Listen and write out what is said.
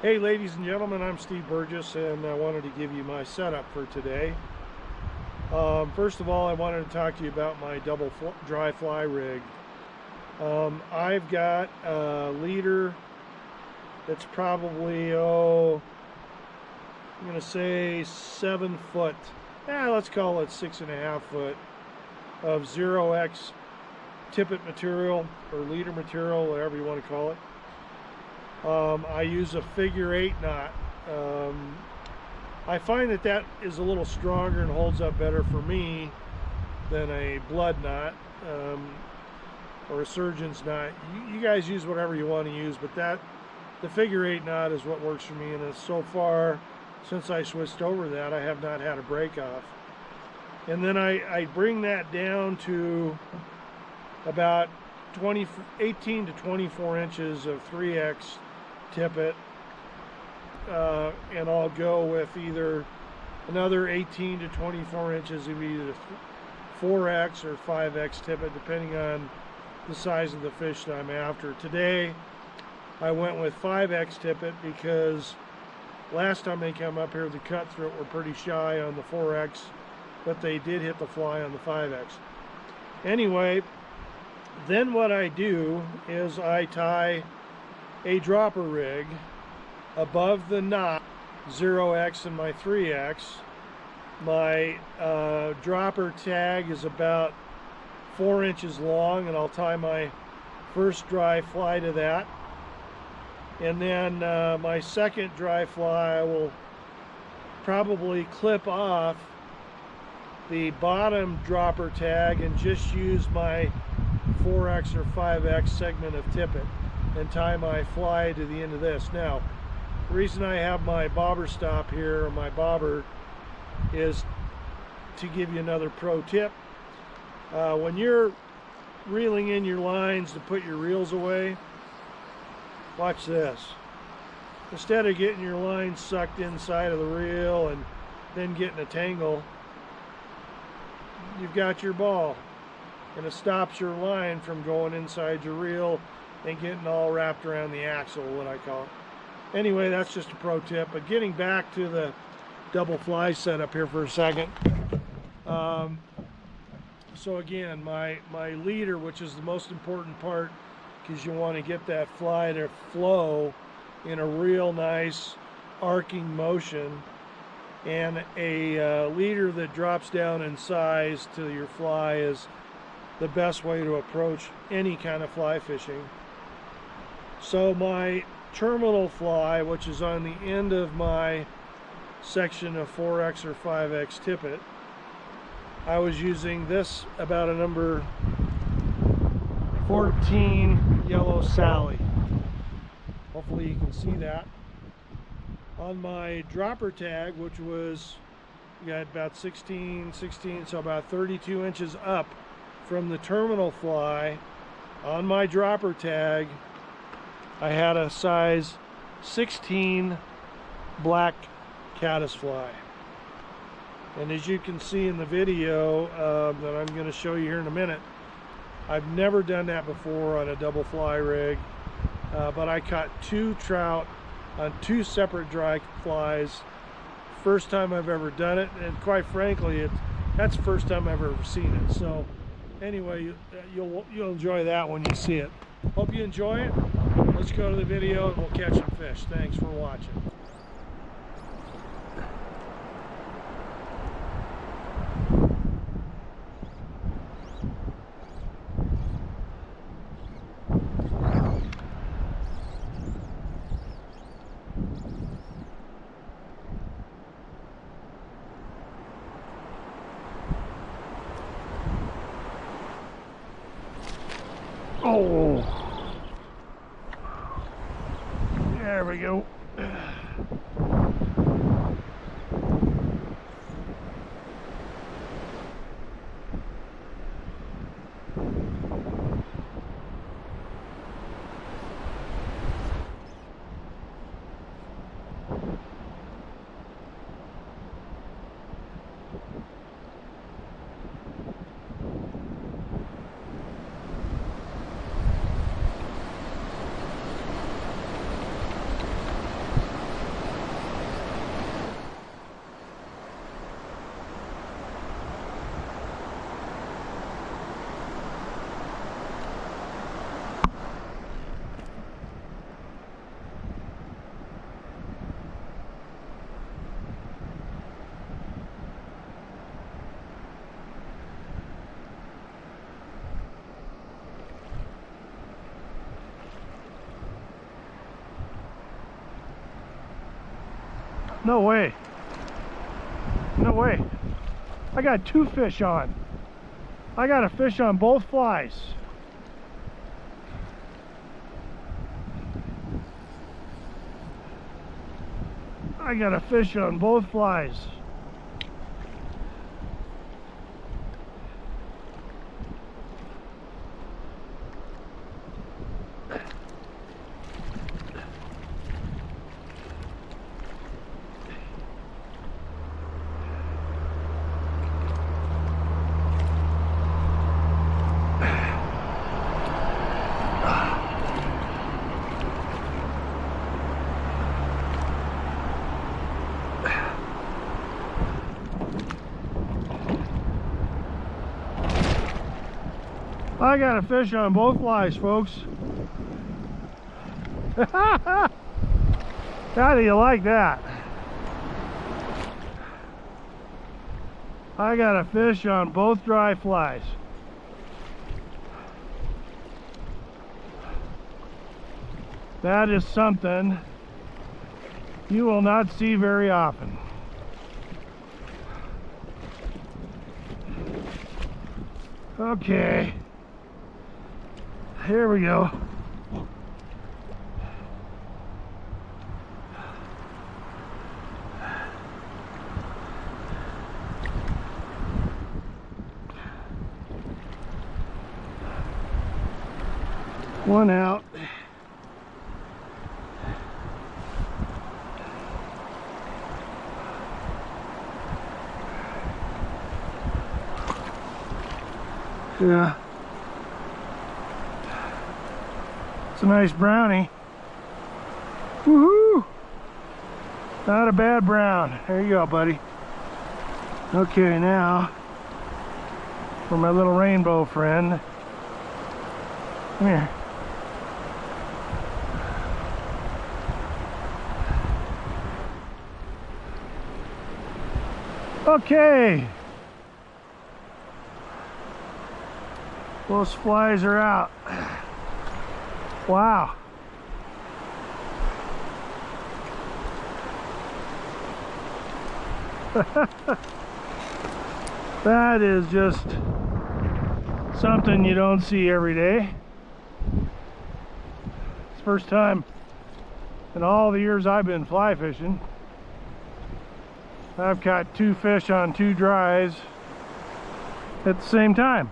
Hey ladies and gentlemen, I'm Steve Burgess and I wanted to give you my setup for today. First of all, I wanted to talk to you about my double dry fly rig. I've got a leader that's probably, I'm going to say 7 foot, let's call it 6.5 foot of 0x tippet material or leader material, whatever you want to call it. I use a figure 8 knot. I find that is a little stronger and holds up better for me than a blood knot or a surgeon's knot. You guys use whatever you want to use, but the figure 8 knot is what works for me, and so far since I switched over that, I have not had a break off. And then I bring that down to about 18 to 24 inches of 3x tippet, and I'll go with either another 18 to 24 inches of either 4x or 5x tippet, depending on the size of the fish that I'm after. Today I went with 5x tippet because last time they come up here, the cutthroat were pretty shy on the 4x, but they did hit the fly on the 5x. Anyway, then what I do is I tie a dropper rig above the knot, 0x and my 3x. My dropper tag is about 4 inches long, and I'll tie my first dry fly to that. And then my second dry fly, I will probably clip off the bottom dropper tag and just use my 4x or 5x segment of tippet and tie my fly to the end of this. Now, the reason I have my bobber stop here, or my bobber, is to give you another pro tip. When you're reeling in your lines to put your reels away, watch this. Instead of getting your line sucked inside of the reel and then getting a tangle, you've got your ball, and it stops your line from going inside your reel and getting all wrapped around the axle, what I call it. Anyway, that's just a pro tip. But getting back to the double fly setup here for a second. So again, my leader, which is the most important part, because you want to get that fly to flow in a real nice arcing motion, and a leader that drops down in size to your fly is the best way to approach any kind of fly fishing. So my terminal fly, which is on the end of my section of 4x or 5x tippet, I was using this about a number 14 Yellow Sally. Hopefully you can see that. On my dropper tag, which was, we got about 16, so about 32 inches up from the terminal fly, on my dropper tag, I had a size 16 black caddisfly. And as you can see in the video that I'm going to show you here in a minute, I've never done that before on a double fly rig, but I caught 2 trout on 2 separate dry flies. First time I've ever done it, and quite frankly, that's the first time I've ever seen it. So anyway, you'll enjoy that when you see it. Hope you enjoy it. Let's go to the video and we'll catch some fish. Thanks for watching. Oh, there we go. No way. No way. I got 2 fish on. I got a fish on both flies. I got a fish on both flies. I got a fish on both flies, folks. How do you like that? I got a fish on both dry flies. That is something you will not see very often. Okay. Here we go. One out. Yeah. It's a nice brownie. Woohoo! Not a bad brown. There you go, buddy. Okay, now for my little rainbow friend. Come here. Okay. Those flies are out. Wow. That is just something you don't see every day. It's the first time in all the years I've been fly fishing I've caught 2 fish on 2 dries at the same time.